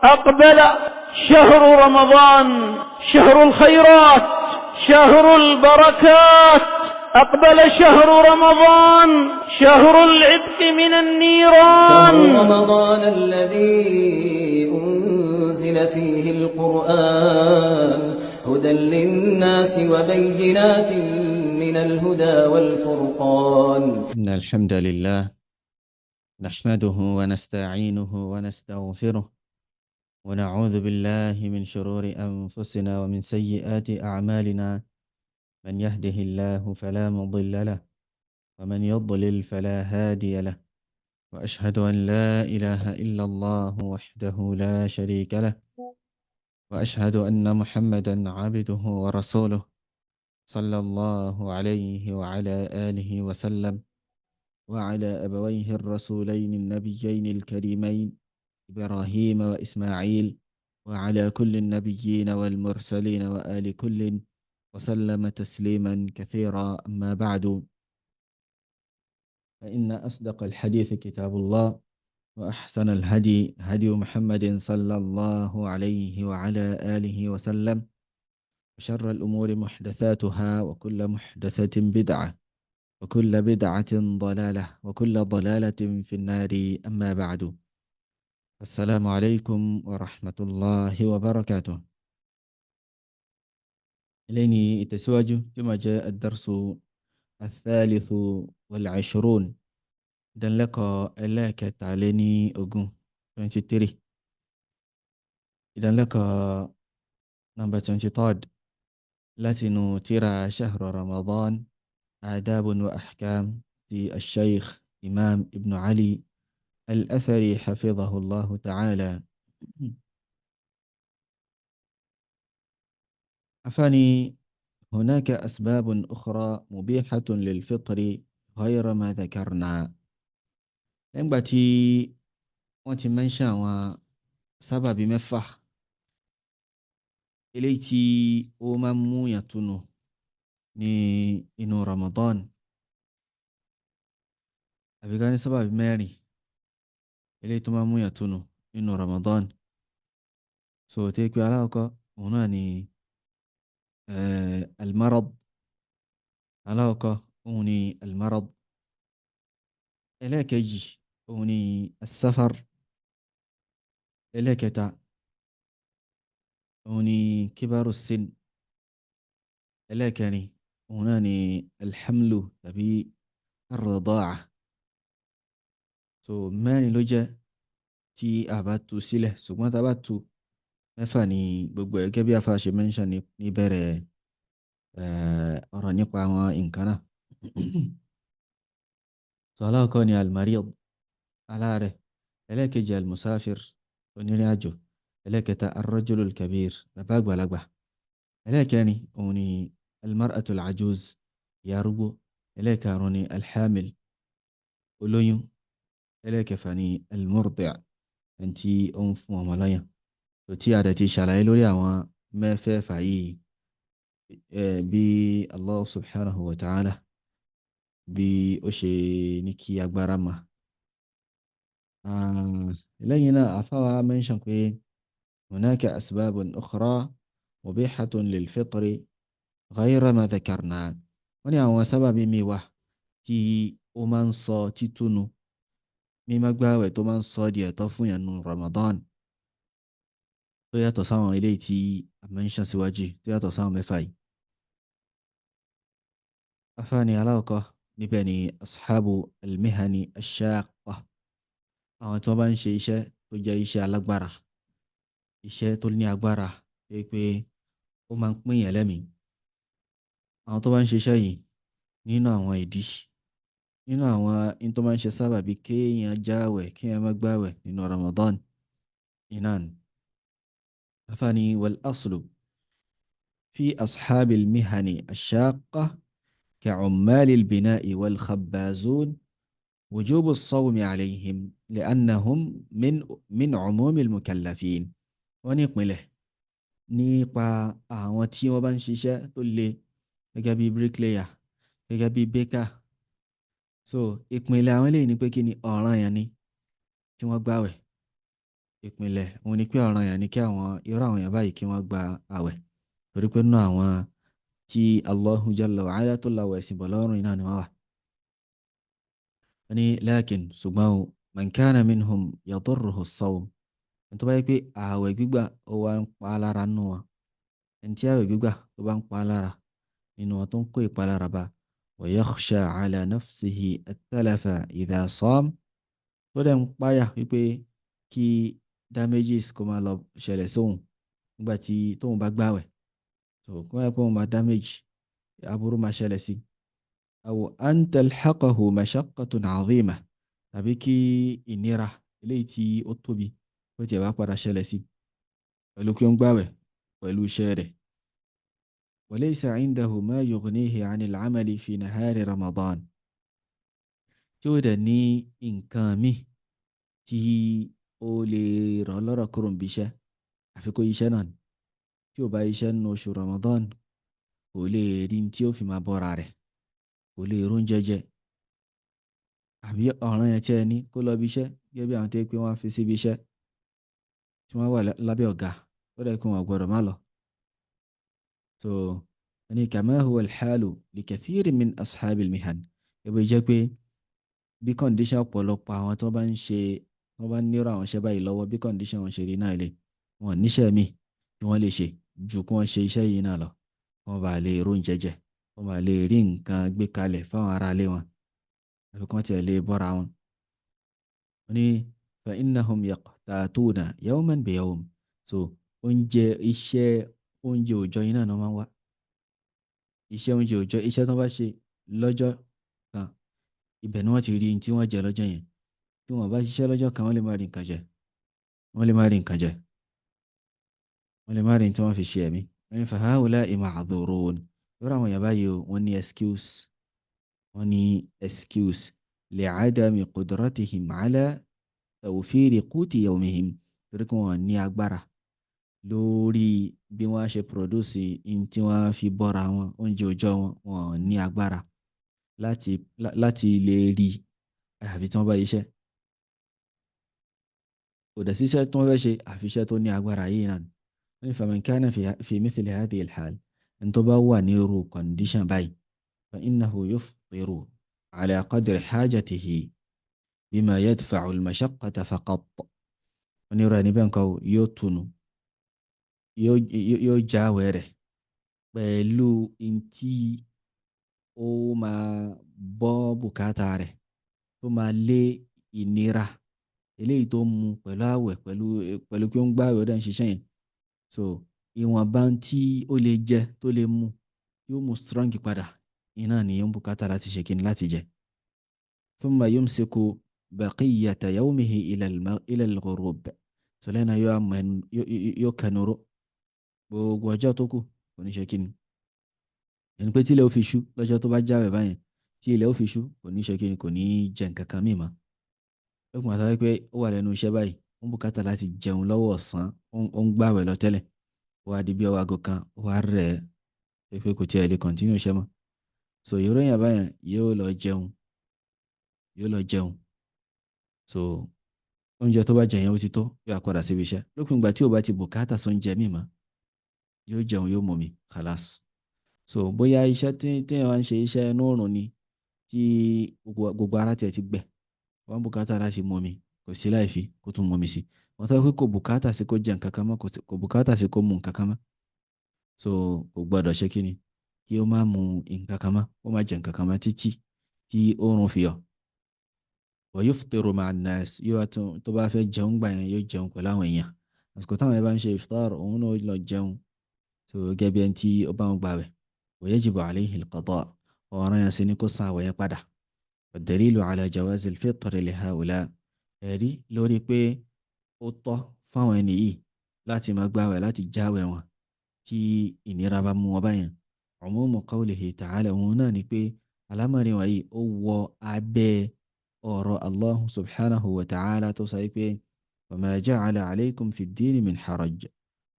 أقبل شهر رمضان، شهر الخيرات، شهر البركات. أقبل شهر رمضان، شهر العتق من النيران. شهر رمضان الذي أنزل فيه القرآن هدى للناس وبينات من الهدى والفرقان. إن الحمد لله نحمده ونستعينه ونستغفره ونعوذ بالله من شرور أنفسنا ومن سيئات أعمالنا. من يهده الله فلا مضل له ومن يضلل فلا هادي له، وأشهد أن لا إله إلا الله وحده لا شريك له، وأشهد أن محمدا عبده ورسوله صلى الله عليه وعلى آله وسلم، وعلى أبويه الرسولين النبيين الكريمين إبراهيم وإسماعيل، وعلى كل النبيين والمرسلين وآل كل، وسلم تسليما كثيرا. أما بعد، فإن أصدق الحديث كتاب الله، وأحسن الهدي هدي محمد صلى الله عليه وعلى آله وسلم، وشر الأمور محدثاتها، وكل محدثة بدعة، وكل بدعة ضلالة، وكل ضلالة في النار. أما بعد، السلام عليكم ورحمة الله وبركاته. إليني تسواج كما جاء الدرس الثالث والعشرون، دن لك إلاك تعليني أغن 23، إذن لك نمبر 23 لاتنو ترى شهر رمضان آداب وأحكام في الشيخ إمام ابن علي الأثري حفظه الله تعالى. أفاني هناك أسباب أخرى مبيحة للفطر غير ما ذكرنا. نباتي وانتي منشا وسبب مفح إليتي أمامو يتنو ni inú Ramadan. Àbí ká ní sábàbí mẹ́rin eléyìí tó máa ń mú yàn túnú nínú Ramadan. So tí pé alákọ̀ọ́kọ́ òun náà ni almarad. Alákọ̀ọ́kọ́ òun ni almarad. Ẹlẹ́ẹ̀kejì òun ni asafar. Ẹlẹ́ẹ̀kẹta òun ni kibaru sin. Ẹlẹ́ẹ̀kẹrin òun náà ni alhamlu tàbí arda'a. So mẹ́rin ló jẹ́ tí a bá tú sílẹ̀, ṣùgbọ́n tá a bá tú mẹ́fà ní gbogbo ẹ̀, gẹ́gẹ́ bí afa ṣe mention ní bẹ̀rẹ̀ ọ̀rọ̀ nípa àwọn nǹkan náà. So alákọ̀ọ́kọ́ ni almariyad, aláàrẹ̀. Ẹlẹ́ẹ̀kejì almusafir, onírìn àjò. Ẹlẹ́ẹ̀kẹta arrajulul kabir, bàbá àgbàlagbà. Ẹlẹ́ẹ̀kẹrin òun ni almar'atul ajuz, ìyá arúgbó. Ẹlẹ́ẹ̀karùn-ún ni alhamil, olóyún. Ẹlẹ́ẹ̀kẹfà ni almurdi', ẹni tí ó ń fún ọmọ lọ́yàn. So tí a dẹ̀ ti ṣàlàyé lórí àwọn mẹ́fẹ̀ẹ̀fà yìí, bí Allah subhanahu wa ta'ala bí ó ṣe ní kí agbára ma. lẹ́yìn náà àfáwà mention pé hunaka asbabun ukhra mubihatun lil fitri ghayra ma dhakarna. wọ́n ní àwọn sábàbí mi wà tí ó máa ń sọ títúnu mímọ́ gbààwẹ̀ tó máa ń sọ di ẹ̀tọ́ fún yàn nínú Ramadan, tó yàtọ̀ sáwọn eléyìí tí a mention síwájú, tó yàtọ̀ sáwọn mẹ́fà yìí. afáàní aláwọ̀kọ́ níbẹ̀ ni ashabu almihani ashaqqa, àwọn tí wọ́n bá ń ṣe iṣẹ́ tó jẹ́ iṣẹ́ alágbára, iṣẹ́ tó ní agbára pé ó máa ń pín yàn lẹ́mìí. àwọn tó bá ń ṣe iṣẹ́ yìí nínú àwọn ìdí, nínú àwọn in tó máa ń ṣe sábàbí kéèyàn jáwẹ̀ kéèyàn má gbàwẹ̀ nínú Ramadan inan. afáàní wal aslu fi ashabil mihani ashaqqa كعمال البناء والخبازون وجوب الصوم عليهم لأنهم من عموم المكلفين. wọ́n ní ìpìnlẹ̀ nípa àwọn tí wọ́n bá ń ṣiṣẹ́ tó le gẹ́gẹ́ bí bricklayer, gẹ́gẹ́ bí baker. So ìpìnlẹ̀ àwọn eléyìí ni pé kí ni ọ̀ranyàn ni kí wọ́n gbàwẹ̀. ìpìlẹ̀ òun ni pé ọ̀ranyàn ni kí àwọn irú àwọn èèyàn báyìí kí wọ́n gba àwẹ̀ torí pé nínú àwọn tí Allahu Jalla wa Ala tó láwọ̀ ẹ̀sìn bọ̀ lọ́rùn iná ni wọ́n wà. wọ́n ní lakin ṣùgbọ́n o man kana minhum yadurruhu as-sawm ẹni tó bá yẹ pé àwẹ̀ gbígbà ó wá ń pa á lára nínú wọn ẹni tí àwẹ̀ gbígbà tó bá ń pa á lára nínú wọn tó ń kó ìpalára bá wa yakhsha ala nafsihi at-talafa idha sam tó dẹ̀ ń páyà wípé kí damages kó máa lọ ṣẹlẹ̀ sóhun nígbà tí tóun bá gbàwẹ̀ tó kó máa pé òun máa damage aburú máa ṣẹlẹ̀ sí aw an talhaqahu mashaqqatun 'azima tàbí kí ìnira eléyìí tí ó tóbi ó tiẹ̀ bá padà ṣẹlẹ̀ sí pẹ̀lú kí ó ń gbàwẹ̀ pẹ̀lú iṣẹ́ rẹ̀ walaysa 'indahu ma yughnihi 'ani al-'amali fi nahari Ramadan tí ó dẹ̀ ní nǹkan míì tí ó lè ràn lọ́rọ̀ kúrò níbi iṣẹ́ àfi kó iṣẹ́ náà ni tí ò bá iṣẹ́ nínú oṣù Ramadan kò lè rí tí ó fi máa bọ́ra rẹ̀ kò lè rún jẹjẹ àbí ọ̀ràn yẹn tí ẹ ní kó lọ bí iṣẹ́ gẹ́gẹ́ bí àwọn tó yẹ pé wọ́n á fi síbi iṣẹ́ tí wọ́n wà lábẹ́ ọ̀gá ó dẹ̀ kí wọ́n gbọ́dọ̀ má lọ. so ẹni kama huwa al-halu li kathiri min ashabil mihan ẹgbẹ́ jẹ́ pé bí condition ọ̀pọ̀lọpọ̀ àwọn tó bá ń ṣe wọ́n bá nírò àwọn iṣẹ́ báyìí lọ́wọ́ bí condition wọn ṣe rí náà lè wọn níṣẹ́ mi tí wọ́n lè ṣe ju kí wọ́n ṣe iṣẹ́ yìí náà lọ wọ́n bá lè rún jẹjẹ wọ́n bá lè rí nǹkan gbé kalẹ̀ fáwọn ará ilé wọn àbí kí wọ́n tiẹ̀ lè bọ́ra wọn. wọ́n ní fa innahum yaqtatuna yawman bi yawm so iṣẹ́ oúnjẹ òòjọ́ yìí náà ni wọ́n máa ń wá iṣẹ́ oúnjẹ òòjọ́ iṣẹ́ tí wọ́n bá ṣe lọ́jọ́ kan ibẹ̀ ni wọ́n ti rí tí wọ́n jẹ lọ́jọ́ yẹn tí wọ́n bá ṣiṣẹ́ lọ́jọ́ kan wọ́n lè má rí nǹkan jẹ wọ́n lè má rí nǹkan jẹ wọ́n lè má rí tí wọ́n fi ṣe ẹ̀mí wọ́n ní fa haula'i ma'dhurun lórí àwọn èèyàn báyìí wọ́n ní excuse li'adami qudratihim ala tawfiri quti yawmihim torí kí wọ́n ní agbára lórí bí wọ́n á ṣe produce in tí wọ́n á fi bọ́ra wọn oúnjẹ òòjọ́ wọn wọ́n ní agbára láti lè rí àyàfi tí wọ́n bá iṣẹ́ kò dẹ̀ síṣẹ́ tí wọ́n fẹ́ ṣe àfiṣẹ́ tó ní agbára yìí náà wọ́n ní faman kana fi mithli hadhihi al-hal ẹni tó bá wà ní irú condition báyìí fa innahu yuftiru ala qadri hajatihi bima yadfa'u al-mashaqqata faqat wọ́n ní irú ẹni bẹ́ẹ̀ nǹkan yóò tunu yóò jáwèé rẹ̀ pẹ̀lú ntí ó máa bọ́ bùkátà rẹ̀ tó máa lé ìnira eléyìí tó mú pẹ̀lú àwẹ̀ pẹ̀lú pé ó ń gbààwẹ̀ ó dẹ̀ ń ṣiṣẹ́ yẹn so ìwọ̀nba tí ó lè jẹ tó lè mú yóò mú strong padà iná ni yóò ń bùkátà láti ṣe kíni láti jẹ. thumma yumsiku baqiyata yawmihi ila al-ghurub so lẹ́nà yóò kẹnuró gbogbo ọjọ́ tó kù kò ní ṣe kíni ẹni pé tí ilẹ̀ ó fi ṣú lọ́jọ́ tó bá jáwẹ̀ báyẹn tí ilẹ̀ ó fi ṣú kò ní ṣe kíni kò ní jẹ nǹkan kan mímọ́ lókùn àtàwọn pé ó wà lẹ́nu iṣẹ́ báyìí ó ń bùkátà láti jẹun lọ́wọ́ ọ̀sán ó ń gbààwẹ̀ lọ tẹ́lẹ̀ ó wá di bí ọwọ́ aago kan ó wá rẹ̀ ẹ́ pé kò tiẹ̀ lè continue iṣẹ́ mọ́ so ìròyìn àbáyàn yóò lọ jẹun so oúnjẹ tó bá jẹ yẹn ó ti tó yóò àpàdà síbi iṣẹ́ lókùn ìgbà tí ò bá ti bùkátà sóúnjẹ mímọ́ yóò jẹun yóò mọ̀mí khalas so bóyá iṣẹ́ tí wọ́n ń ṣe iṣẹ́ inú oòrùn ni tí gbogbo ara tiẹ̀ ti gbẹ wọ́n bùkátà láti mọ̀mí kò sí láìfi kó tún mọ̀mí sí wọ́n tọ́ pé kò bùkátà sí kó jẹ nǹkan kan mọ́ kò bùkátà sí kó mu nǹkan kan mọ́ so kò gbọ́dọ̀ ṣe kíni kí ó má mu nǹkan kan mọ́ ó má jẹ nǹkan kan mọ́ títí tí oòrùn fi yọ. wa yuftiru ma'a an-nas yóò tó bá fẹ́ jẹun gbà yẹn yóò jẹun pẹ̀lú àwọn èèyàn àsìkò táwọn ẹ̀ bá ń ṣe iftar òun náà lọ jẹun so gẹ́gẹ́ bí ẹni tí ó bá ń gbààwẹ̀ wa yajibu alayhi al-qada ọ̀ràn yẹn sí ni kó san àwẹ̀ yẹn padà. والدليل على جواز الفطر لهؤلاء ẹ̀rí lórí pé ó tọ́ fáwọn ẹni yìí láti máa gbààwẹ̀ láti jáwẹ̀ wọn tí ìnira bá mú wọn báyẹn umumu qawlihi ta'ala òun náà ni pé alámọ̀rin wọ̀nyí ó wọ abẹ́ ọ̀rọ̀ Allah subhanahu wa ta'ala tó sọ pé وما جعل عليكم في الدين من حرج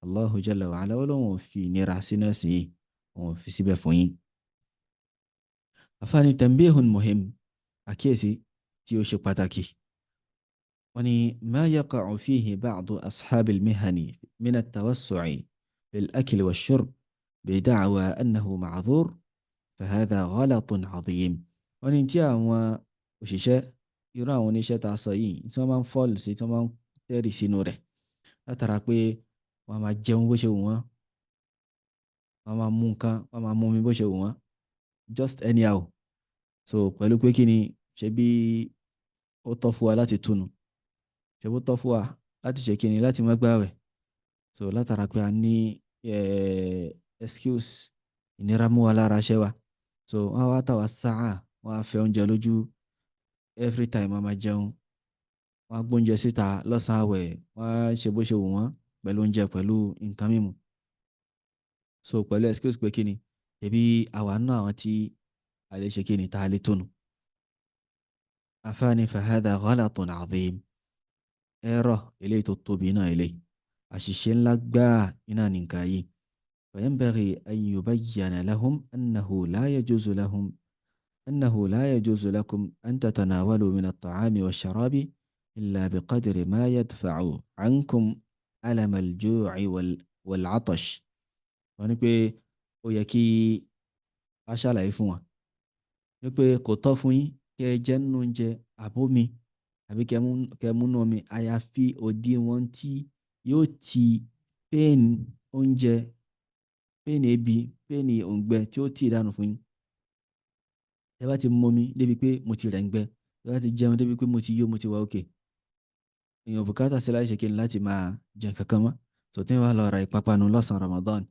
Allah jalla wa ala olóhùn fi ìnira sínú ẹ̀sìn yìí òun fi síbẹ̀ fún yín. afáàní tanbihun muhim àkíyèsí tí ó ṣe pàtàkì ما يقع فيه بعض أصحاب المهن من التوسع في الأكل والشرب بدعوى أنه معذور فهذا غلط عظيم. tí àwọn òṣìṣẹ́ irú àwọn oníṣẹ́ tá a sọ yìí tí wọ́n máa ń fọ́ọ̀lù sí tí wọ́n máa ń tẹ̀rì sínú rẹ̀ látara pé wọ́n máa jẹun bó ṣe wù wọ́n, wọ́n máa mú nǹkan, wọ́n máa mú omi bó ṣe wù wọ́n just anyhow. So pẹ̀lú pé kí ni ṣe bí ó tọ́ fún wa láti túnu, ṣe bó tọ́ fún wa láti ṣe kí ni láti má gbààwẹ̀. So látara pé a ní excuse ìnira mú wa lára ṣẹ́ wa. So wọ́n á wá tà wá sáà, wọ́n á fẹ́ oúnjẹ lójú every time wọ́n máa jẹun, wọ́n á gbóúnjẹ síta lọ́sàn-án àwẹ̀, wọ́n á ṣe bó ṣe wù wọ́n pẹ̀lú oúnjẹ pẹ̀lú nǹkan mímu. So pẹ̀lú excuse pé kí ni ẹbí àwa náà àwọn tí a lè ṣe kí ni tá a lè tónu. afáàní fahadha ghalatun azim, ẹ̀rọ eléyìí tó tóbi náà eléyìí àṣìṣe ńlá gbáà iná nìkan yìí. فينبغي أن يبين لهم أنه لا يجوز لكم أن تتناولوا من الطعام والشراب إلا بقدر ما يدفع عنكم ألم الجوع والعطش. wọ́n ní pé ó yẹ kí a ṣàlàyé fún wọn ní pé kò tọ́ fún yín kí ẹ jẹ nínú oúnjẹ àbómi àbí kẹ́ mú nínú omi àyàfi òdiwọ̀n tí yóò ti pain oúnjẹ, pain ebi, pain òǹgbẹ tí ó tì dànù fún yín. Ẹ bá ti mú omi débi pé mo ti rẹ̀ ń gbẹ, ẹ bá ti jẹun débi pé mo ti yó, mo ti wà òkè, èèyàn bùkátà sí láti ṣe kí ni láti máa jẹ kankan mọ́. So tí wọ́n bá lọ ra ìpápánu lọ́sàn-án Ramadan,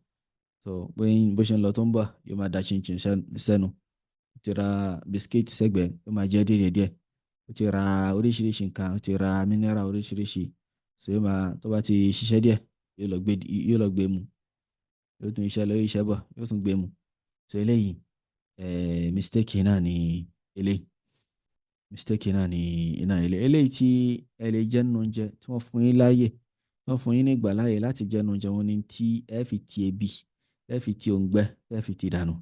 so bó ṣe ń lọ tó ń bọ̀ yóò máa da chinchin sẹ́nu, ó ti ra bisikíìtì sẹ́gbẹ̀ẹ́ yóò máa jẹ díẹ̀ díẹ̀, ó ti ra oríṣiríṣi nǹkan, ó ti ra mineral oríṣiríṣi, so yóò máa tó bá ti ṣiṣẹ́ díẹ̀ yóò lọ gbé mu, yóò tún iṣẹ́ lọ yóò iṣẹ́ bọ̀ yóò tún gbé mu. So eléyìí mistake náà ni eléyìí tí ẹ lè jẹ nínú oúnjẹ tí wọ́n fún yín láàyè, tí wọ́n fún yín ní ìgbà láàyè láti jẹ nínú oúnjẹ wọn ni tí ẹ fi ti ebi, ẹ fi ti òǹgbẹ, ẹ fi ti dànù.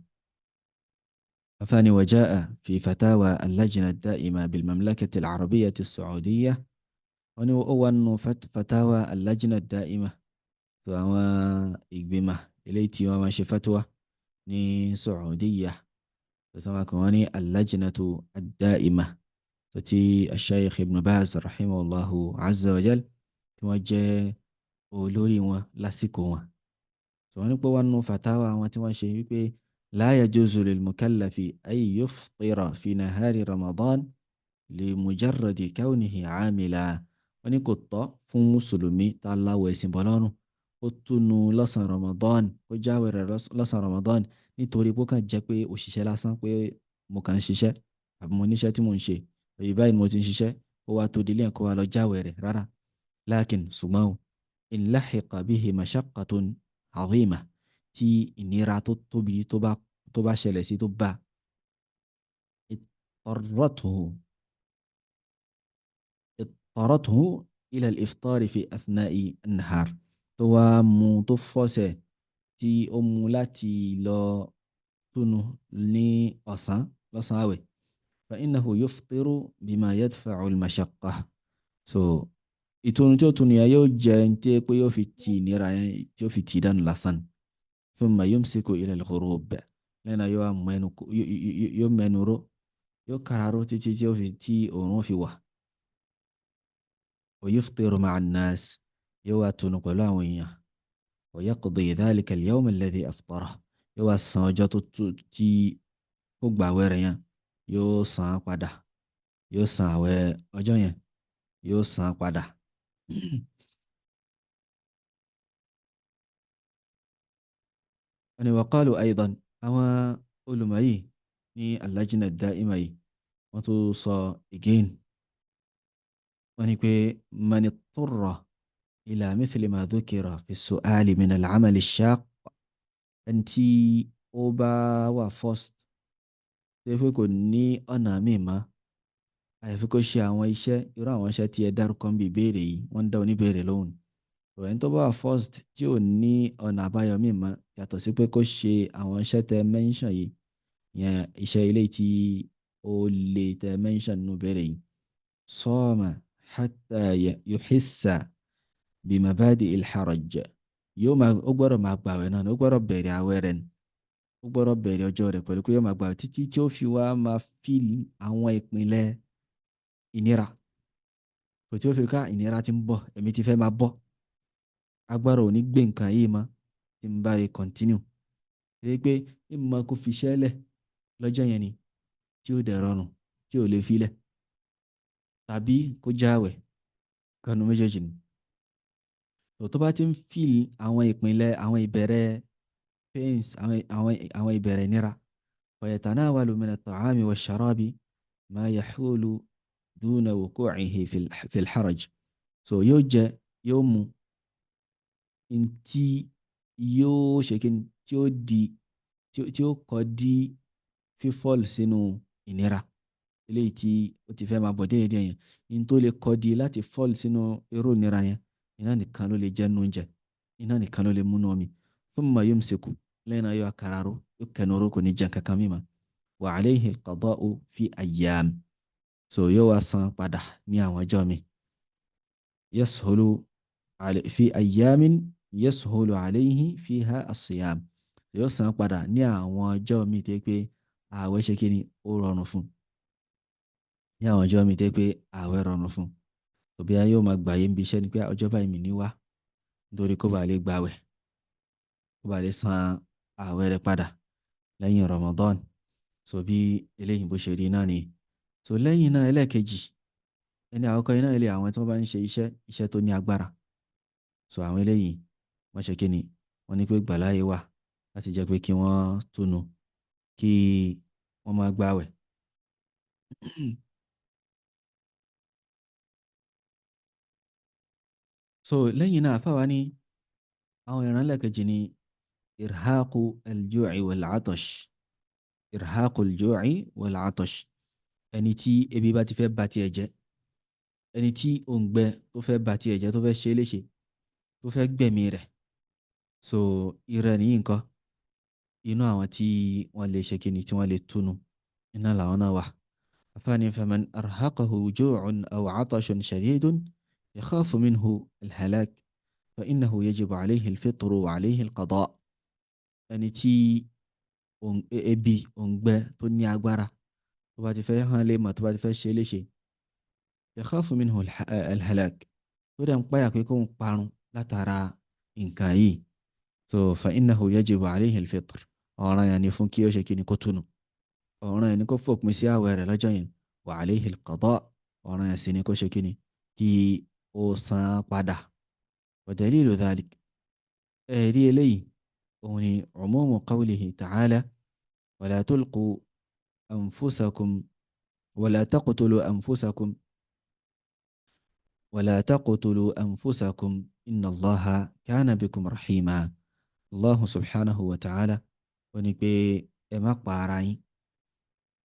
afáàní وجاء في فتاوى اللجنة الدائمة بالمملكة العربية السعودية. wọ́n ní ó wà nínú fatawa اللجنة الدائمة tó àwọn ìgbìmọ̀ eléyìí tí wọ́n máa ṣe fatwa ní Saudiya, tó sọ wọ́n ní اللجنة الدائمة tó ti Sheikh Ibn Baz rahimahullahu azza wa jal tí wọ́n jẹ́ olórí wọn lásìkò wọn. tó wọ́n ní pé wọ́n nínú fatawa wọn tí wọ́n ṣe wípé لا يجوز للمكلف أن يفطر في نهار رمضان لمجرد كونه عاملا. wọ́n ní kò tọ́ fún mùsùlùmí tá a láwọ̀ ẹ̀sìn bọ́ lọ́rùn ó túnu lọ́sàn-án Ramadan, ó jáwé rẹ̀ lọ́sàn-án Ramadan nítorí pé ó kàn jẹ́ pé òṣìṣẹ́ lásán, pé mo kàn ń ṣiṣẹ́ àbí mo níṣẹ́ tí mò ń ṣe, èyí báyìí mo ti ń ṣiṣẹ́, ó wá tó délé kó wá lọ jáwé rẹ̀ rárá. lakin ṣùgbọ́n in lahiqa bihi mashaqqatun azima, tí ìnira tó tóbi tó bá ṣẹlẹ̀ sí tó bá اضطرته إلى الإفطار في أثناء النهار, tó wá mú tó fọ́sẹ̀ tí ó mú láti lọ túnu ní lọ́sàn àwẹ̀, فإنه يفطر بما يدفع المشقة. so ìtúnu tí ó túnu yẹn yóò jẹ́ ní tí pé yóò fi ti ìnira yẹn tí ó fi ti dànù lásán. ثم يمسك إلى الغروب, lẹ́nà yóò mẹ́nu ró, yóò káraró títí tí ó fi tí òòrùn fi wà. ويفطر مع الناس, yóò wá túnu pẹ̀lú àwọn èèyàn. ويقضي ذلك اليوم الذي أفطره, yóò wá san ọjọ́ tí ó gbà wẹ̀rẹ̀ yẹn, yóò san padà, yóò san àwẹ̀ ọjọ́ yẹn, yóò san padà. wọ́n ní وقالوا أيضا, àwọn olùmọ̀ yìí ní اللجنة الدائمة yìí wọ́n tún sọ again, wọ́n ní pé من اضطر إلى مثل ما ذكر في السؤال من العمل الشاق, ẹni tí ó bá wà first tó yẹ pé kò ní ọ̀nà míì mọ́ àyàfi kó ṣe àwọn iṣẹ́, irú àwọn iṣẹ́ tí ẹ dárúkọ ń bí ìbéèrè yìí, wọ́n ń dá oníbéèrè lóhùn. ẹni tó bá wà first tí ò ní ọ̀nà àbáyọ míì mọ́ yàtọ̀ sí pé kó ṣe àwọn iṣẹ́ tẹ mention yìí, yẹn iṣẹ́ ilé tí ó lè tẹ mention nínú ìbéèrè yìí, sọ́ọ̀mà hatta yuhissa bimabadi al-haraj yóò máa ó gbọ́dọ̀ máa gbààwẹ̀ náà ni ó gbọ́dọ̀ bẹ̀rẹ̀ àwẹ̀ rẹ̀ ni ó gbọ́dọ̀ bẹ̀rẹ̀ ọjọ́ rẹ̀ pẹ̀lú pé yóò máa gbààwẹ̀ títí tí ó fi wá máa fíìl àwọn ìpínlẹ̀ ìnira kò tí ó fi ká ìnira ti ń bọ̀ ẹ̀mí ti fẹ́ máa bọ̀ agbára ò ní gbé nǹkan yìí mọ́ tí ń bá yẹ continue ṣe pé ìmọ̀ kò fi ṣẹ́lẹ̀ lọ́jọ́ yẹn ni tí ó dẹ̀ rọrùn tí ò lè filẹ̀ tàbí kó jáwẹ̀ kanu méjèèjì ni tó bá ti ń fíìl àwọn ìpínlẹ̀ àwọn ìbẹ̀rẹ̀ pains àwọn ìbẹ̀rẹ̀ nira ويتناول من الطعام والشراب ما يحول دون وقوعه في الحرج so yóò jẹ yóò mu ntí yóò ṣe kí tí ó di tí ó kọ́ di fífọ́ọ̀lù sínú ìnira eléyìí tí ó ti fẹ́ máa bọ̀ déédéé yẹn ní tó lè kọ́ di láti fọ́ọ̀lù sínú irú ìnira yẹn iná nìkan ló lè jẹ́ nínú oúnjẹ iná nìkan ló lè múnú omi thumma yumsiku lẹ́yìn náà yóò akararo yóò kẹnuru kò ní jẹ́ kankan mímọ́ wa alayhi al-qada'u fi ayyam so yóò wá san padà ní àwọn ọjọ́ mi yashulu fi ayyamin yashulu alayhi fiha as-siyam yóò san padà ní àwọn ọjọ́ mi tẹ́ pé ààwẹ̀ ṣe kí ni ó rọrùn fún ní àwọn ọjọ́ mi tẹ́ pé ààwẹ̀ rọrùn fún òbí ayé yóò máa gbàyè ń bi iṣẹ́ ni pé ọjọ́ báyìí mi ní wá nítorí kó bàa lè gbàwẹ̀ kó bàa lè san ààwẹ̀ rẹ̀ padà lẹ́yìn Ramadan so bí eléyìí bó ṣe rí náà ni so lẹ́yìn náà ẹlẹ́ẹ̀kejì ẹni àkọ́kọ́ iná ilé àwọn tí wọ́n bá ń ṣe iṣẹ́ tó ní agbára so àwọn eléyìí wọ́n ṣe kí ni wọ́n ní pé gbàláyé wà láti jẹ́ pé kí wọ́n túnu kí wọ́n máa gbààwẹ̀ so lẹ́yìn náà àfáwa ní àwọn ìran lẹ́ẹ̀kejì ni irhaqu al-ju'i wal-'atash irhaqu al-ju'i wal-'atash ẹni tí ebi bá ti fẹ́ bà tiẹ̀ jẹ́ ẹni tí òǹgbẹ tó fẹ́ bà tiẹ̀ jẹ́ tó fẹ́ ṣe é léṣe tó fẹ́ gbẹ̀mí rẹ̀ so irẹ́ nìyí nǹkan inú àwọn tí wọ́n lè ṣe kíni tí wọ́n lè túnu iná làwọn náà wà afáàní faman arhaqahu ju'un aw 'atashun shadidun yakhafu minhu al-halak fa innahu yajibu alayhi al-fitru wa alayhi al-qada' ẹni tí ebi òǹgbẹ tó ní agbára tó bá ti fẹ́ hàn lè mọ̀ tó bá ti fẹ́ ṣe é léṣe yakhafu minhu al-halak tó dẹ̀ ń páyà pé kó ń parun látara nǹkan yìí so fa innahu yajibu alayhi al-fitr ọ̀ràn yẹn ni fún kí ó ṣe kí ni kó túnu ọ̀ràn yẹn ni kó fòpin sí àwẹ̀ rẹ̀ lọ́jọ́ yẹn wa alayhi al-qada' ọ̀ràn yẹn sì ni kó ṣe kí ni kí ó san padà wa dalilu dhalik ẹ̀rí eléyìí òun ni umumu qawlihi ta'ala wala tulqu anfusakum wala taqtulu anfusakum ولا تقتلوا أنفسكم إن الله كان بكم رحيما الله سبحانه وتعالى ونبي أما قارين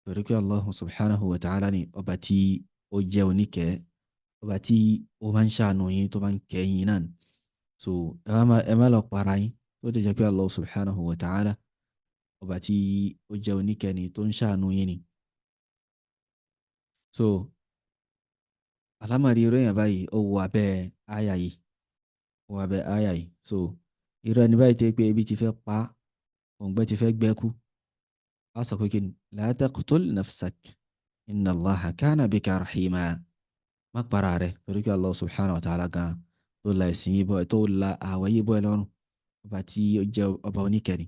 فريق الله سبحانه وتعالى ni ọba tí ó jẹ́ oníkẹ́ ọba tí ó máa ń ṣàánú yín tó máa ń kẹ́ yín náà so ẹ má lọ para yín tó dẹ̀ jẹ́ pé Allah subhanahu wa ta'ala ọba tí ó jẹ́ oníkẹ́ ni tó ń ṣàánú yín ni so alámọ̀rí irú èèyàn báyìí ó wọ abẹ́ àyà yìí wọ abẹ́ àyà yìí so irú ẹni báyìí tẹ́ pé ebi ti fẹ́ pa òǹgbẹ ti fẹ́ gbẹ́kú á sọ pé kí ni la taqtul nafsak inna Allaha kana bika rahima má para rẹ̀ torí pé Allah subhanahu wa ta'ala gan tó la ẹ̀sìn yìí bọ́ ẹ̀ tó la àwẹ̀ yìí bọ́ ẹ lọ́rùn ọba tí ó jẹ́ ọba oníkẹ́ni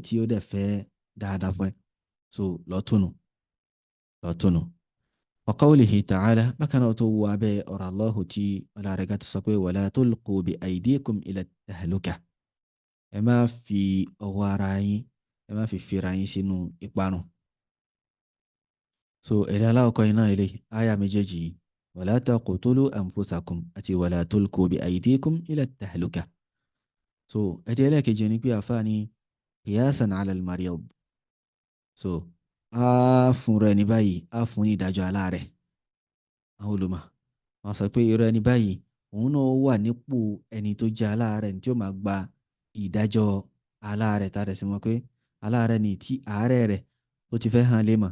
tí ó dẹ̀ fẹ́ dáadáa fún ẹ so lọ́tùnù. وقوله تعالى بكنا تو أبي أرى الله تي ولا رجعت سقي ولا تلقوا بأيديكم إلى التهلكة إما في أغواراي إما في فراي سنو إقبانو so إلى لا أقينا إليه آية مجيجي ولا تقتلوا أنفسكم أتي ولا تلقوا بأيديكم إلى التهلكة so أتي لك جانبي أفاني قياسا على المريض so a fún rẹ ní báyìí a fún ní ìdájọ́ aláàrẹ̀ àwọn olùmọ̀ wọ́n sọ pé irú ẹni báyìí òun náà wà nípò ẹni tó jẹ́ aláàrẹ̀ tí ó máa gba ìdájọ́ aláàrẹ̀ tá a rẹ̀ sí wọn pé aláàrẹ̀ ni tí àárẹ̀ rẹ̀ tó ti fẹ́ hàn lé mọ̀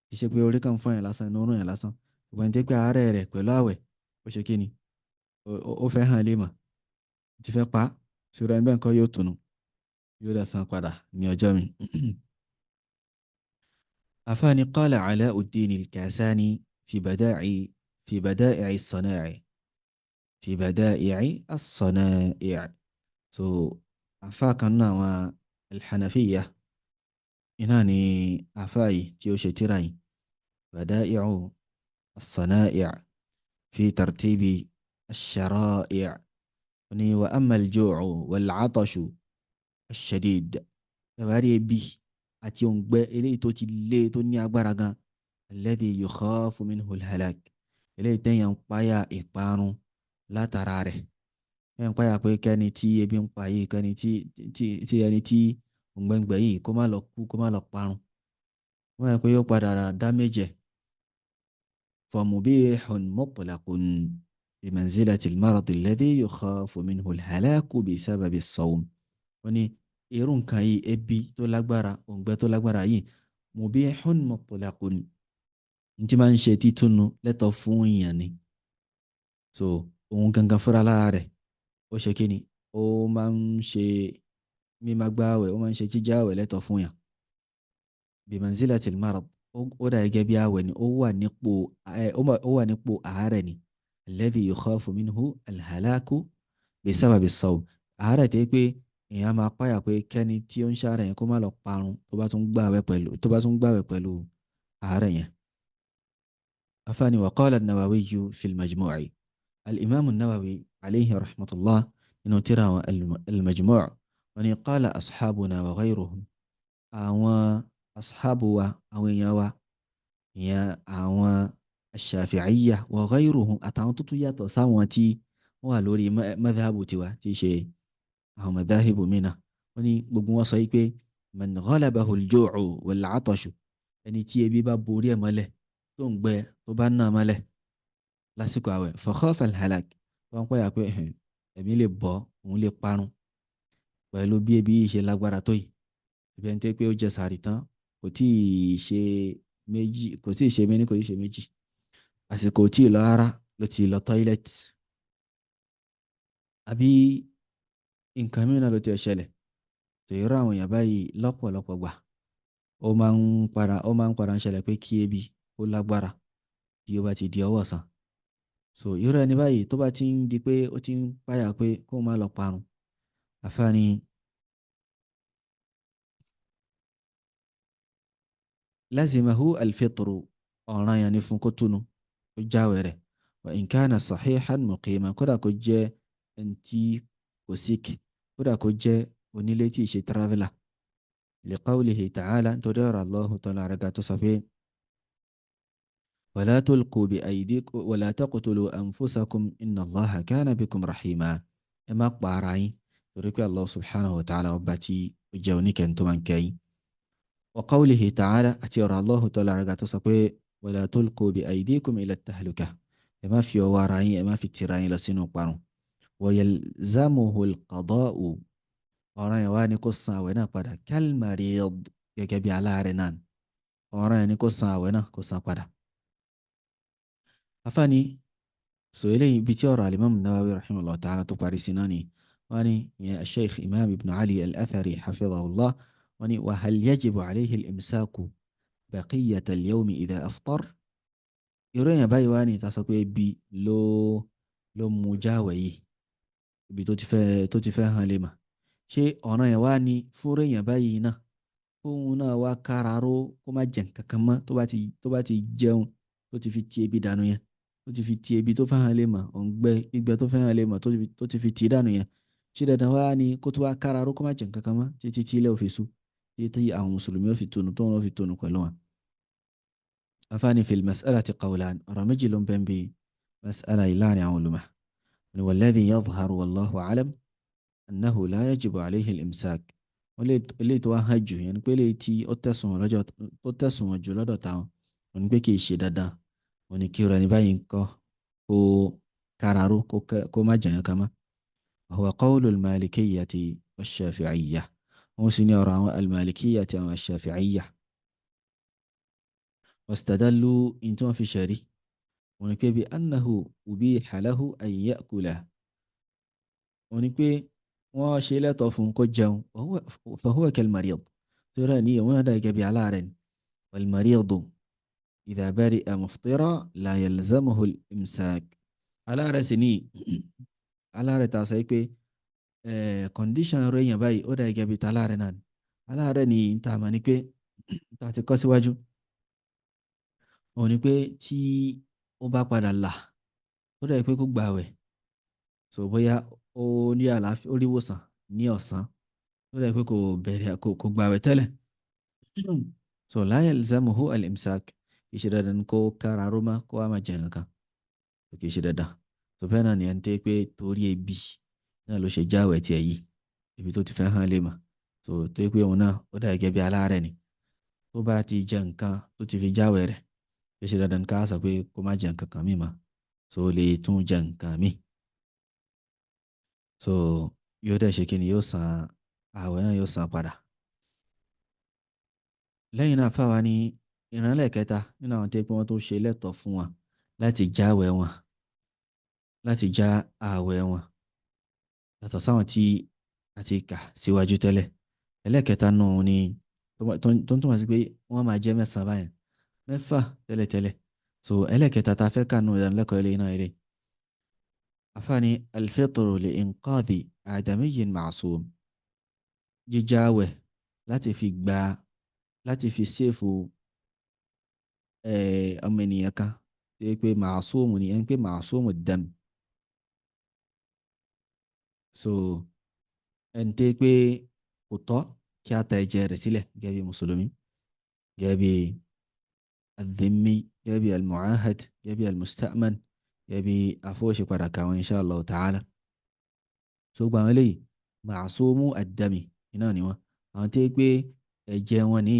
kì í ṣe pé orí kan fún yẹn lásán inú rún yẹn lásán gbogbo ẹni tó pé àárẹ̀ rẹ̀ pẹ̀lú àwẹ̀ ó ṣe kí ni ó fẹ́ hàn lè mọ̀ ti fẹ́ pa ṣòro ẹni bẹ́ẹ̀ nǹkan yóò tùnú yóò dẹ̀ san padà ní ọjọ́ mi. àfáàní qala Alauddin al-Kasani fi bada'i as-sana'i fi bada'i as-sana'i. so àfáà kan náà àwọn al-Hanafiyya iná ni àfáà yìí tí ó ṣe tírà yìí bada'i'u as-sana'i fi tartibi ash-shara'i'. ni wa amma al-ju'u wal-'atashu ash-shadid ẹ̀wárí ebi àti òǹgbẹ eléyìí tó ti lé tó ní agbára gan alladhi yukhafu minhu al-halak eléyìí tẹ́yàn ń páyà ìparun látara rẹ̀ tẹ́yàn ń páyà pé kẹ́ni tí ebi ń pa yìí kẹ́ni tí ẹni tí òǹgbẹ́ngbẹ́ yìí kó má lọ kú kó má lọ parun wọ́n yẹ pé yóò padà dá méjẹ̀ famubihun mutlaqun bimanzilati al-marad alladhi yukhafu minhu al-halaku bisababi as-sawm. wọ́n ní irú nǹkan yìí ebi tó lágbára òǹgbẹ tó lágbára yìí mubihun mutlaqun ní tí máa ń ṣe títúnu lẹ́tọ̀ fún èèyàn ni. so òun gangan fúnra lára rẹ̀ ó ṣe kí ni ó máa ń ṣe mímá gbáwẹ̀ ó máa ń ṣe jíjá àwẹ̀ lẹ́tọ̀ fún yàn bimanzilatil marad ó dà gẹ́gẹ́ bí àwẹ̀ ni ó wà nípò àárẹ̀ ni alladhi yukhafu minhu alhalaku bisababi as-sawm àárẹ̀ tẹ́ pé èèyàn máa páyà pé kẹ́ni tí ó ń ṣàárẹ̀ yẹn kó má lọ parun tó bá tún gbààwẹ̀ pẹ̀lú àárẹ̀ yẹn. afáàní wa qala an-Nawawiyyu fil Majmu' al-Imam an-Nawawi alayhi rahmatullah nínú tírà àwọn al-Majmu' wọ́n ní qala ashabuna wa ghayruhum àwọn ashabu wa àwọn èèyàn wa ìyẹn àwọn ash-Shafi'iyya wa ghayruhum àtàwọn tó tún yàtọ̀ sáwọn tí wọ́n wà lórí madhabu tiwa tí í ṣe àwọn madhahibu mina wọ́n ní gbogbo wọn sọ yìí pé man ghalabahu al-ju'u wal-'atashu ẹni tí ebi bá borí ẹ̀ mọ́lẹ̀ tó ń gbẹ tó bá nà mọ́lẹ̀ lásìkò àwẹ̀ fa khafa al-halak wọ́n pẹ́ yà pé ẹ̀mí lè bọ́ òun lè parun pẹ̀lú bí ebi yìí ṣe lágbára tó yìí ìbẹ̀ ń tẹ́ pé ó jẹ sàárì tán kò tí ì ṣe méjì kò tí ì ṣe méní kò tí ì ṣe méjì àsìkò tí ì lọ rárá ló ti lọ tọ́ílẹ̀tì àbí nǹkan mìíràn ló ti ṣẹlẹ̀ tó yọrọ àwọn èèyàn báyìí lọ́pọ̀lọpọ̀ gbà ó máa ń padà ń ṣẹlẹ̀ pé kí ebi ó lágbára bí ó bá ti di ọwọ́ ọ̀sán. so irú ẹni báyìí tó bá ti ń di pé ó ti ń páyà pé kó má lọ parun àfáàní lazimahu alfitru ọ̀ràn yẹn ni fún kó túnu ó jáwèé rẹ̀ wa in kana sahihan muqima kódà kó jẹ́ ẹni tí kò síkì kódà kó jẹ́ onílé tí ì ṣe traveller li qawlihi ta'ala nítorí ọ̀rọ̀ Allahu ta'ala rẹ̀ ga tó sọ pé wala tulqu bi aydikum wala taqtulu anfusakum inna Allaha kana bikum rahima ẹ má pa ara yín torí pé Allah subhanahu wa ta'ala ọba tí ó jẹ́ oníkẹ́ni tó máa ń kẹ́yìn. wa qawlihi ta'ala àti ọ̀rọ̀ Allahu ta'ala rẹ̀ ga tó sọ pé wala tulqu bi aydikum ila at-tahluka ẹ má fi ọwọ́ ara yín ẹ má fi tira yín lọ sínú parun. wa yalzamuhu al-qada'u ọ̀ràn yẹn wá ní kó san àwẹ̀ náà padà kal-marid gẹ́gẹ́ bí aláàárẹ̀ náà ọ̀ràn yẹn ní kó san àwẹ̀ náà kó san padà. afáàní sọ eléyìí ibi tí ọ̀rọ̀ al-Imam an-Nawawi rahimahullah ta'ala tó parí sí náà ni wọ́n ní ìyẹn Sheikh Imam Ibn Ali al-Athari hafidhahullah wọ́n ní wa hal yajibu alayhi al-imsaku baqiyata al-yawmi idha aftar. irú èèyàn báyìí wá ní ìta sọ pé ibi ló mú jáwèé yìí ibi tó ti fẹ́ hàn lè mà ṣé ọ̀nà yẹn wá ní fúnra èèyàn báyìí náà fóun náà wá káraró kó má jẹ nǹkan kan mọ́ tó bá ti jẹun tó ti fi ti ebi dànù yẹn tó ti fi ti ebi tó fẹ́ hàn lè mà òǹgbẹ gbígbẹ tó fẹ́ hàn lè mà tó ti fi ti dànù yẹn ṣé dandan wá ní kó tó wá káraró kó má jẹ nǹkan kan mọ́ títí tí ilẹ̀ ò fi ṣú títí àwọn mùsùlùmí ò fi tonu tó wọn ò fi tonu pẹ̀lú wọn. afáàní fil mas'alati qawlan ọ̀rọ̀ méjì ló ń bẹ́ẹ̀ bí mas'ala ìlànà àwọn olùmọ̀ walladhi yadhharu wallahu a'lam annahu la yajibu alayhi al-imsak ilé tó wá hàn jù yẹn pé lè tí ó tẹ̀sùn wọn jù lọ́dọ̀ táwọn wọn pé kì í ṣe dandan wọn ni kí ọ̀rọ̀ ní báyìí kọ́ kó káraró kó má jẹ̀yàn kan mọ́. huwa qawlu al-malikiyyati wash-shafi'iyyah wọn sì ní ọ̀rọ̀ àwọn al-malikiyyati àwọn ash-shafi'iyyah wastadallu in tí wọ́n fi ṣẹ̀rí òun ni pé bí annahu ubiha lahu an ya'kula, òun ni pé wọ́n ṣe lẹ́tọ̀ọ́ fún kó jẹun fahuwa kalmarid, tó rẹ̀ ní òun náà dà gẹ́gẹ́ bí aláàrẹ̀ ni. wal maridu idha bari'a muftira la yalzamuhu al-imsak. aláàrẹ̀ sì ní aláàrẹ̀ ta sọ pé condition rẹ̀ yẹn báyìí ó dà gẹ́gẹ́ bí taláàrẹ̀ náà ni. aláàrẹ̀ ni ta mà ní pé ta ti kọ́ síwájú, òun ni pé tí ó bá padà là ó dà pé kó gbààwẹ̀, so bóyá ó ní àlàáfíà ó rí ìwòsàn ní ọ̀sán, ó dà pé kò bẹ̀rẹ̀ kò gbààwẹ̀ tẹ́lẹ̀ so la yalzamuhu al-imsak, kì í ṣe dandan kó kára rómá kó wá máa jẹun kan, kì í ṣe dandan. so bẹ́ẹ̀ náà ni ẹni tẹ́ pé torí ebi náà ló ṣe jáwẹ̀ tiẹ̀ yìí, ibi tó ti fẹ́ hàn lè mà, so tó pé òun náà ó dà gẹ́gẹ́ bí aláàrẹ̀ ni, tó bá ti jẹ nǹkan tó ti fi jáwẹ̀ rẹ̀, kì í ṣe dandan ká sọ pé kó má jẹ nǹkan kan mí mà, so ó lè tún jẹ nǹkan mí, so yóò dẹ̀ ṣe kí ni, yóò san ààwẹ̀ náà, yóò san padà. lẹ́yìn náà fáwa ní ìrànlẹ́ kẹta nínú àwọn tẹ́ pé wọ́n tó ṣe lẹ́tọ̀ọ́ fún wọn láti jáwẹ̀ wọn, láti já ààwẹ̀ wọn, yàtọ̀ sáwọn tí a ti kà síwájú tẹ́lẹ̀. ẹlẹ́kẹta nù ni tó ń túmọ̀ sí pé wọ́n máa jẹ́ mẹ́sàn-án báyìí, mẹ́fà tẹ́lẹ̀tẹ́lẹ̀, so ẹlẹ́kẹta ta fẹ́ kànú ìdánilẹ́kọ̀ọ́ ilé náà ilé afáàní alfitru li inqadhi adamiyyin ma'sum, jíjáwẹ̀ láti fi séèfù ọmọ ènìyàn kan tó yẹ pé ma'sum ni ẹni pé ma'sum ad-dam, so ẹni tó yẹ pé kò tọ́ kí a ta ẹ̀jẹ̀ rẹ̀ sílẹ̀ gẹ́gẹ́ bí mùsùlùmí, gẹ́gẹ́ bí al-dhimmi, gẹ́gẹ́ bí al-mu'ahad, gẹ́gẹ́ bí al-musta'man, gẹ́gẹ́ bí afọ́ṣe padà kàwọn insha Allah ta'ala. so gba àwọn eléyìí ma'sumu ad-dami iná ni wọ́n, àwọn tó yẹ pé ẹ̀jẹ̀ wọn ní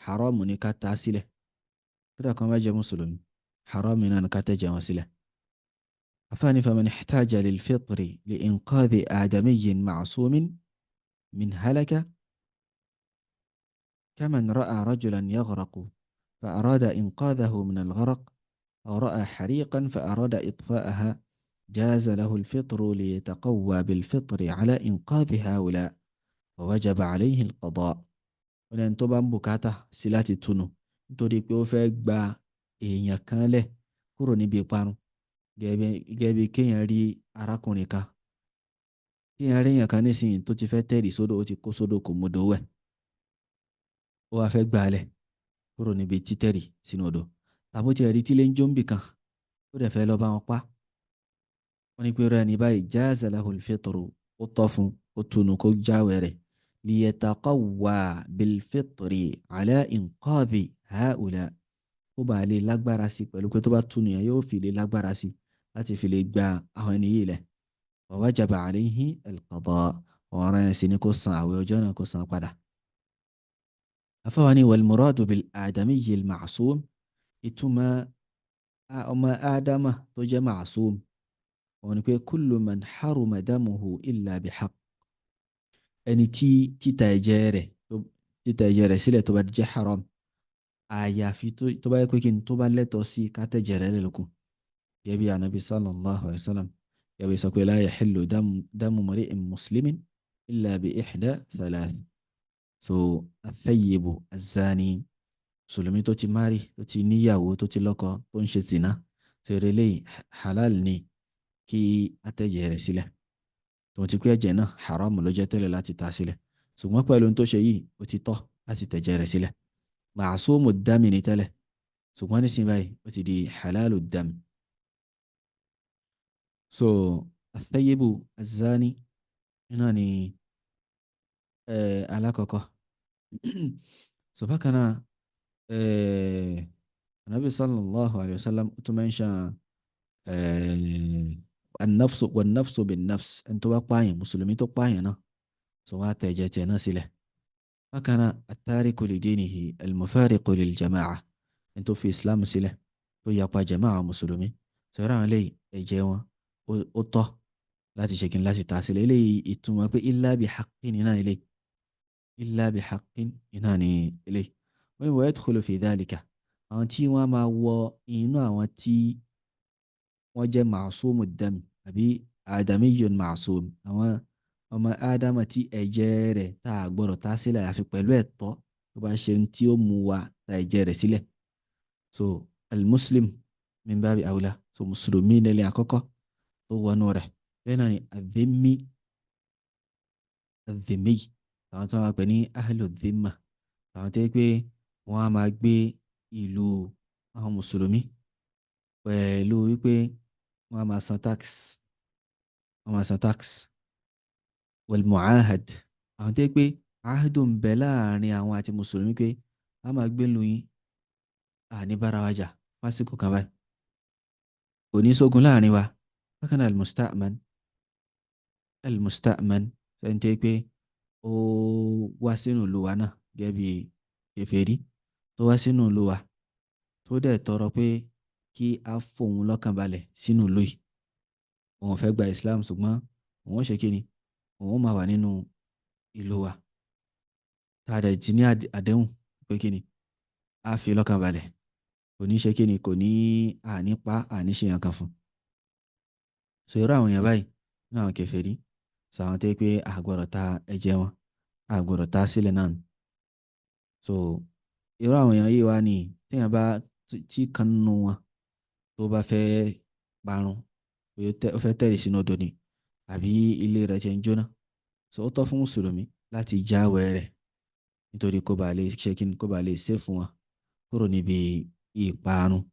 haram ní ká ta sílẹ̀, kódà kan bá jẹ́ mùsùlùmí haram náà ní ká tẹ̀jẹ̀ wọn sílẹ̀. afáàní faman ihtaja lil-fitri li inqadhi adamiyyin ma'sumin min halaka كمن رأى رجلا يغرق فأراد إنقاذه من الغرق، أو رأى حريقا فأراد إطفاءها، جاز له الفطر ليتقوى بالفطر على إنقاذ هؤلاء ووجب عليه القضاء. ولن تبان بكاتا سلاتي تونو nítorí pé ó fẹ́ gba èèyàn kan lẹ̀ kúrò níbi ìparun, gẹ́gẹ́ bí kéèyàn rí arákùnrin kan, kéèyàn rí èèyàn kan nísìnyí tó ti fẹ́ tẹ̀rì sódò, ó ti kó sódò kò mọdò wẹ̀, ó wá fẹ́ gbà á lẹ̀ kúrò níbi títẹ̀rì sínú odò, tàbí ó ti rí tílé ń jó ń bì kan ó dẹ̀ fẹ́ lọ bá wọn pa, wọ́n ní pé rẹ̀ ní báyìí jaza lahul fitru, ó tọ́ fún ó tunu kó jáwẹ̀ rẹ̀ liyataqawwa bilfitri ala inqadhi haula, ó bá lè lágbára sí pẹ̀lú pé tó bá tunu yẹn yóò fi lè lágbára sí láti fi lè gba àwọn ẹni yìí lẹ̀. wa wajaba alayhi alqada, ọ̀ràn yẹn sì ni kó san àwẹ̀ ọjọ́ náà, kó san padà. afáwani wal muradu bil adamiyyi al ma'sum, ìtumọ̀ ọmọ ádámà tó jẹ́ ma'sum òun ni pé kullu man haruma damuhu illa bihaq, ẹni tí títa ẹ̀jẹ̀ rẹ̀ sílẹ̀ tó bá jẹ́ haram, àyàfi tó bá yẹ pé kí n tó bá lẹ́tọ̀ọ́ sí ká tẹ̀jẹ̀ rẹ̀ lẹ́lẹ́kùn, gẹ́gẹ́ bí anabi sallallahu alayhi wa sallam gẹ́gẹ́ bí sọ pé la yahillu damu mri'in muslimin illa bi ihda thalath, so athayyibu azani, mùsùlùmí tó ti mari, tó ti níyàwó, tó ti lọ́kọ, tó ń ṣe zina, tó rẹ̀ lẹ́yìn halal ni kí atẹ́jẹ̀ rẹ̀ sílẹ̀, tó ti pé ẹ̀jẹ̀ náà haram ló jẹ́ tẹ́lẹ̀ láti ta sílẹ̀, ṣùgbọ́n pẹ̀lú tó ṣe yìí ó ti tọ́ láti tẹ̀jẹ̀ rẹ̀ sílẹ̀. ma'sumu dami ní tẹ́lẹ̀, ṣùgbọ́n nísìnyí báyìí ó ti di halalu dami. so athayyibu azani náà ni alákọ̀ọ́kọ́. so bákan náà anabi sallallahu alayhi wa sallam tó mention an-nafsu wan-nafsu bin-nafs, ẹni tó bá pààyàn mùsùlùmí tó pààyàn náà, so wá tẹ̀jẹ̀ tiẹ̀ náà sílẹ̀. bákan náà at-tariku li dinihi al-mufariqu lil-jama'a, ẹni tó fi islam sílẹ̀ tó yapa jama'a mùsùlùmí, sọ̀rọ̀ àwọn eléyìí ẹ̀jẹ̀ wọn ó tọ́ láti ṣe kí n láti ta sílẹ̀. eléyìí ìtumọ̀ pé illa bi haqqin iná eléyìí, illa bi haqqin iná ni eléyìí. wọ́n yadkhulu fi dhalika, àwọn tí wọ́n máa wọ inú àwọn tí wọ́n jẹ́ màásùmù dam àbí àdàmíyùn màásùm, àwọn ọmọ ádámà tí ẹ̀jẹ̀ rẹ̀ tá a gbọ́dọ̀ tá sílẹ̀ àfi pẹ̀lú ẹ̀tọ́ tó bá ṣe tí ó mú wa ta ẹ̀jẹ̀ rẹ̀ sílẹ̀. So al-muslim min babi awla, so mùsùlùmí nílẹ̀ àkọ́kọ́ tó wọnú rẹ̀. bẹ́ẹ̀ náà ni adhimmi, adhimmi àwọn tó máa pè ní ahlu dhimma, àwọn tó yẹ pé wọ́n á máa gbé ìlú àwọn mùsùlùmí pẹ̀lú wípé wọ́n á máa san tax, wọ́n máa san tax. wal mu'ahad, àwọn tó yẹ pé ahdu ń bẹ láàrin àwọn àti mùsùlùmí pé a máa gbé lu yín àní bára wa jà fásitì kan báyìí, kò ní sógun láàrin wa. bákan náà al-musta'man, al-musta'man fẹ́ni tó yẹ pé ó wá sínú ìlú wa náà gẹ́gẹ́ bí kèfèrí tó wá sínú ìlú wa tó dẹ̀ tọrọ pé kí a fòun lọ́kàn balẹ̀ sínú ìlú yìí, òun fẹ́ gba Islam ṣùgbọ́n òun ṣe kí ni, òun máa wà nínú ìlú wa tá a dẹ̀ ti ní àdéhùn pé kí ni a fi lọ́kàn balẹ̀, kò ní ṣe kí ni, kò ní àní pa àní ṣe yàn kan fún. so irú àwọn èèyàn báyìí ní àwọn kèfèrí, so àwọn tó yẹ pé a gbọ́dọ̀ ta ẹ̀jẹ̀ wọn, a gbọ́dọ̀ ta sílẹ̀ náà. so irú àwọn èèyàn yìí wá ní téèyàn bá tí kan nínú wọn tó bá fẹ́ parun, ó fẹ́ tẹ̀lé sínú odò ni àbí ilé rẹ̀ ti ń jóná, so ó tọ́ fún mùsùlùmí láti jáwèé rẹ̀ nítorí kó bá lè ṣe kí ni, kó bá lè ṣe fún wọn kúrò níbi ìparun.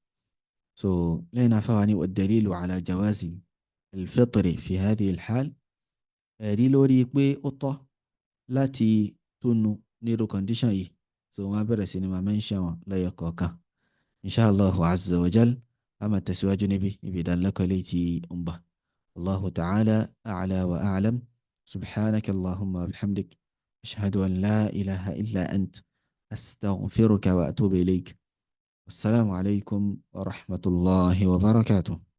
so lẹ́yìn náà fáwọn ní wad-dalilu ala jawazi al-fitri fi hadhihi al-hal, ẹ̀rí lórí pé ó tọ́ láti túnu nírú condition yìí. so wọ́n á bẹ̀rẹ̀ sí ni máa mention wọn lẹ́yọ kọ̀ọ̀kan. inshallah azza wa jal a máa tẹ̀síwájú níbi ìdánilẹ́kọ̀ọ́ eléyìí tí ó ń bọ̀. Allahu ta'ala a'la wa a'lam. subhanaka allahumma wa bihamdik, ashhadu an la ilaha illa ant, astaghfiruka wa atubu ilayk. Assalamu alaikum wa rahmatullahi wa barakatuh.